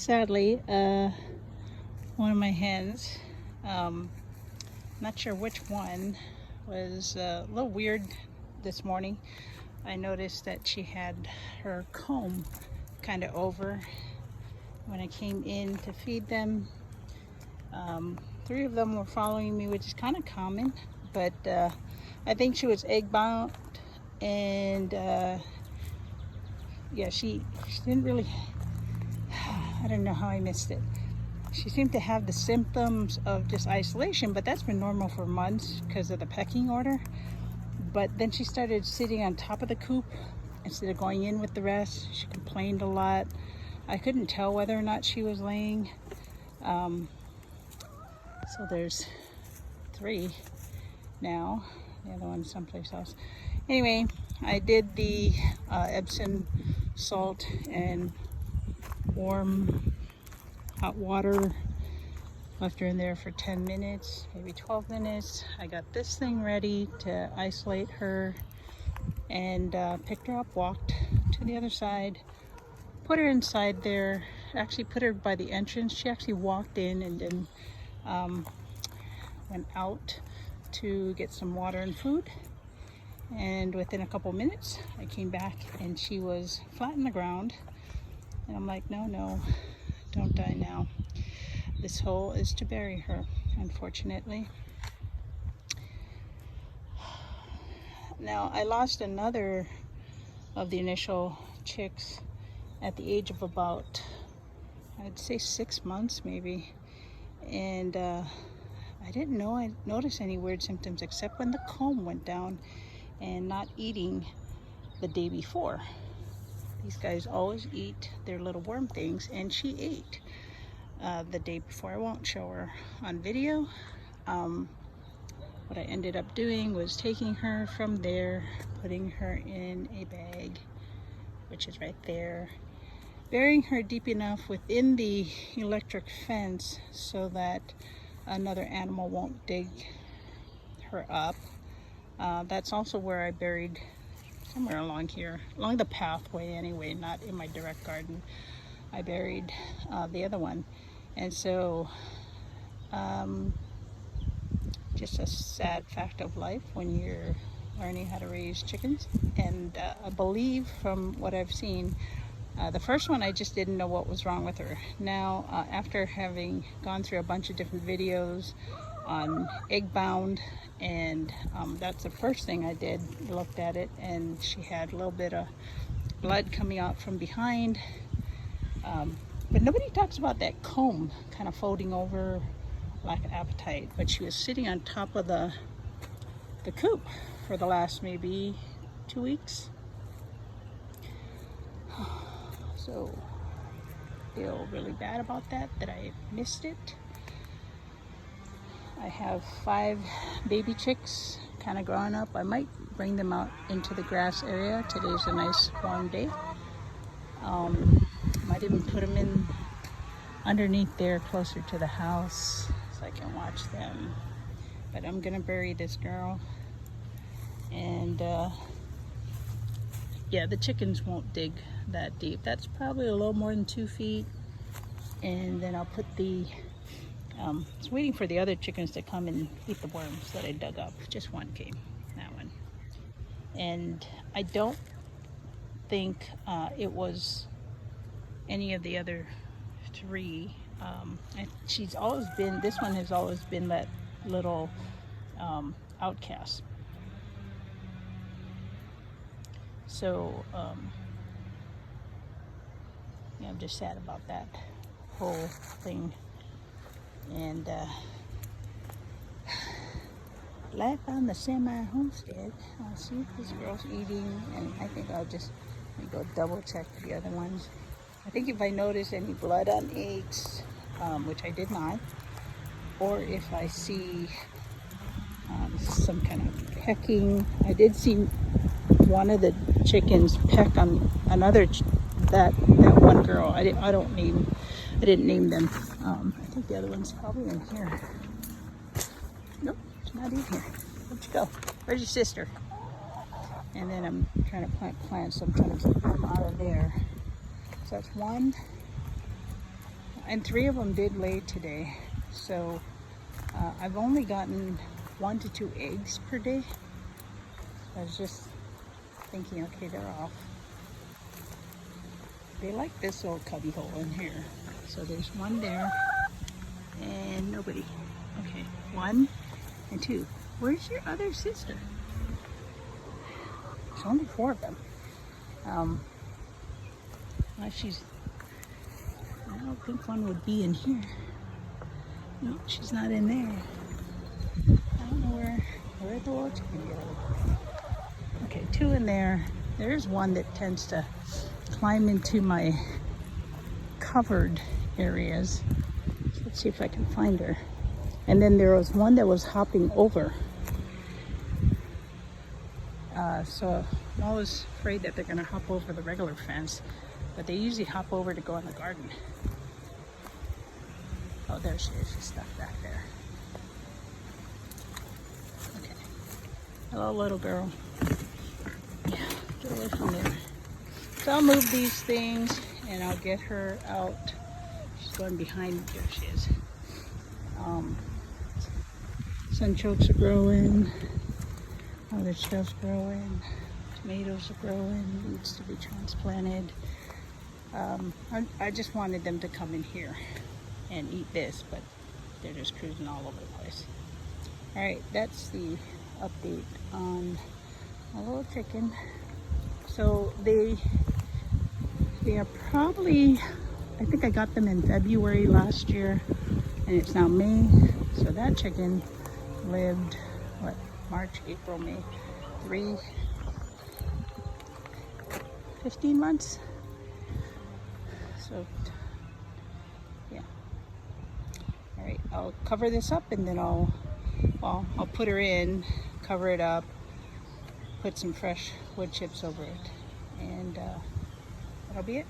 Sadly, one of my hens, not sure which one, was a little weird this morning. I noticed that she had her comb kind of over. When I came in to feed them, 3 of them were following me, which is kind of common, but I think she was egg bound, and yeah, she didn't really, I don't know how I missed it. She seemed to have the symptoms of just isolation, but that's been normal for months because of the pecking order. But then she started sitting on top of the coop instead of going in with the rest. She complained a lot. I couldn't tell whether or not she was laying. So there's 3 now. The other one's someplace else. Anyway, I did the Epsom salt and warm hot water. Left her in there for 10 minutes, maybe 12 minutes. I got this thing ready to isolate her, and picked her up, walked to the other side, put her inside there, actually put her by the entrance. She actually walked in and then went out to get some water and food. And within a couple minutes, I came back and she was flat on the ground. And I'm like, no, don't die now. This hole is to bury her, unfortunately. Now, I lost another of the initial chicks at the age of about, I'd say 6 months maybe. And I didn't notice any weird symptoms except when the comb went down and not eating the day before. These guys always eat their little worm things, and she ate the day before. I won't show her on video. What I ended up doing was taking her from there, putting her in a bag, which is right there, burying her deep enough within the electric fence so that another animal won't dig her up. That's also where I buried, somewhere along here, along the pathway anyway, not in my direct garden. I buried the other one. And so, just a sad fact of life when you're learning how to raise chickens. And I believe from what I've seen, the first one, I just didn't know what was wrong with her. Now, after having gone through a bunch of different videos on egg bound, and that's the first thing I did, looked at it, and she had a little bit of blood coming out from behind. But nobody talks about that comb kind of folding over, lack of appetite. But she was sitting on top of the coop for the last maybe 2 weeks. So feel really bad about that I missed it. I have 5 baby chicks kind of growing up. I might bring them out into the grass area. Today's a nice warm day. Might even put them in underneath there closer to the house so I can watch them. But I'm gonna bury this girl, and yeah, the chickens won't dig that deep. That's probably a little more than 2 feet. And then I'll put the I was waiting for the other chickens to come and eat the worms that I dug up. Just one came, that one. And I don't think it was any of the other 3. She's always been, this one has always been that little outcast. So yeah, I'm just sad about that whole thing. And life on the semi-homestead. I'll see if this girl's eating, and I think I'll just go double check the other ones. I think if I notice any blood on eggs, which I did not, or if I see some kind of pecking. I did see one of the chickens peck on another, that one girl. I didn't name them. I think the other one's probably in here. Nope, it's not in here. Where'd you go? Where's your sister? And then I'm trying to plant plants, so I'm trying to keep them out of there. So that's 1, And 3 of them did lay today. So I've only gotten 1 to 2 eggs per day. I was just thinking, okay, they're off. They like this little cubby hole in here. So there's 1 there and nobody. Okay, 1 and 2. Where's your other sister? There's only 4 of them. She's, I don't think 1 would be in here. No, she's not in there. I don't know where the little chicken go. Okay, 2 in there. There's 1 that tends to climb into my covered areas. So let's see if I can find her. And then there was 1 that was hopping over. So I'm always afraid that they're gonna hop over the regular fence, but they usually hop over to go in the garden. Oh, there she is. She's stuck back there. Okay. Hello, little girl. Yeah, get away from there. So I'll move these things and I'll get her out. She's going behind. There she is. Sunchokes are growing. Other stuff's growing. Tomatoes are growing. Needs to be transplanted. I just wanted them to come in here and eat this, but they're just cruising all over the place. All right, that's the update on my little chicken. So they are probably, I think I got them in February last year, and it's now May. So that chicken lived, what, March, April, May, 15 months. So yeah. All right, I'll cover this up and then I'll put her in, cover it up, put some fresh wood chips over it, and that'll be it.